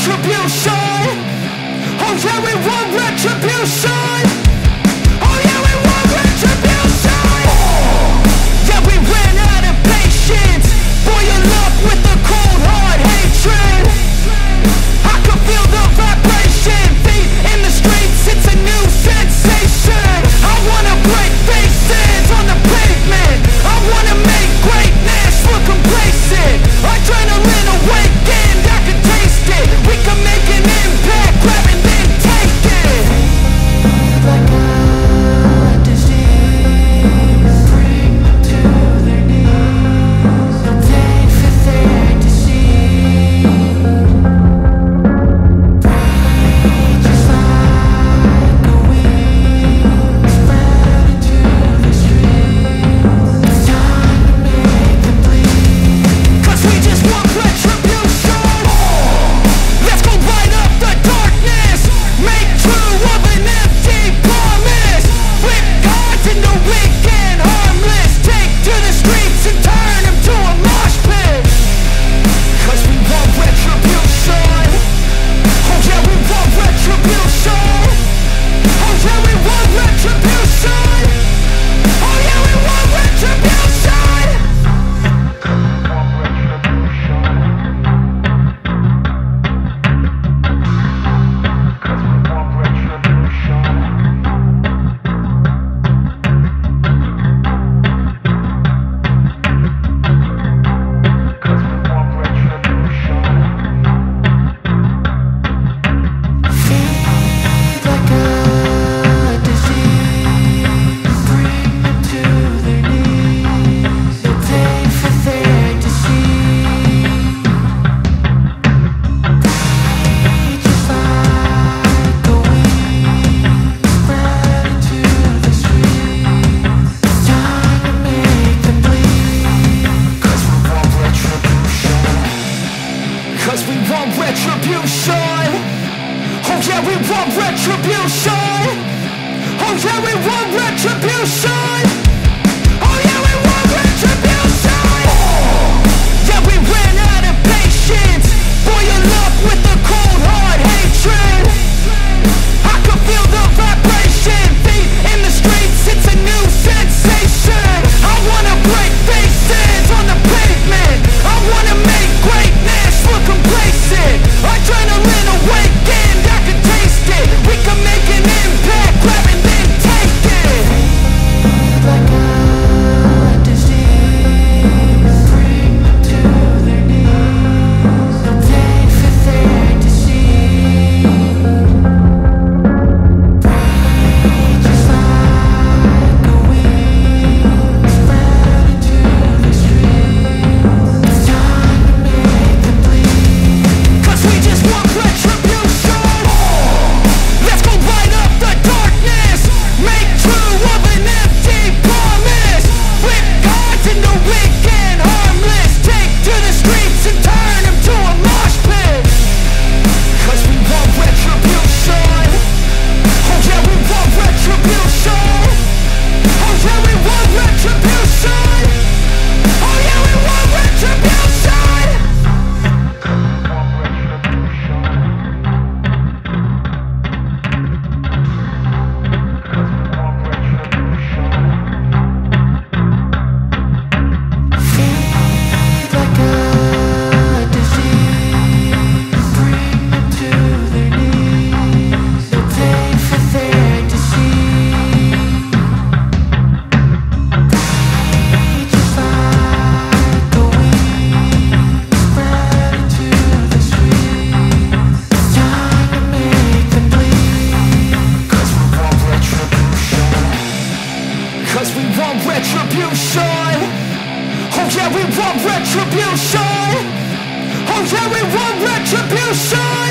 retribution. Oh yeah, we want retribution. Oh yeah, we want retribution. Yeah, we ran out of patience. Boil up with the cold hard hatred. I can feel the vibration. Feet in the streets, it's a new sensation. I wanna break faces on the pavement. I wanna make greatness look complacent. Adrenaline awakened, I can taste it. We can make an impact, grab and then take it. Like a disease, bring them to their knees. They'll take for their disease. Just like a weed, spread into the streets. It's time to make them bleed. 'Cause we just want retribution. Let's go light up the darkness. Make true of an empty promise. Flip gods into weak and harmless. Take to the streets and turn them to a mosh pit. 'Cause we want retribution. Oh yeah, we want retribution. Oh yeah, we want retribution. Oh yeah, we want retribution. Feed like a disease, bring them to their knees. They'll pay for their deceit. Just like a weed, spread into the streets. It's time to make them bleed. 'Cause we want retribution. 'Cause we want retribution. Oh yeah, we want retribution. Oh yeah, we want retribution. Oh yeah, we want retribution. Yeah, we ran out of patience. Boil up with the cold hard hatred. I can feel the vibration. Feet in the streets, it's a new sensation. I wanna break faces on the pavement. I wanna make greatness look complacent. Adrenaline awakened, I can taste it. We can make an impact, grab and then take it. Like a disease, bring them to their knees. They'll pay for their deceit. Just like a weed, spread into the streets. It's time to make them bleed. 'Cause we just want retribution. Let's go light up the darkness. Make true of an empty promise. Flip gods into weak and harmless. Take to the streets and turn them to a mosh pit. 'Cause we want retribution. Oh yeah, we want retribution. Oh yeah, we want retribution. Oh yeah, we want retribution. Feed like a disease, bring them to their knees. They'll pay for their deceit. Just like a weed, spread into the streets. It's time to make them bleed. 'Cause we want retribution. 'Cause we want retribution. Oh yeah, we want retribution. Oh yeah, we want retribution.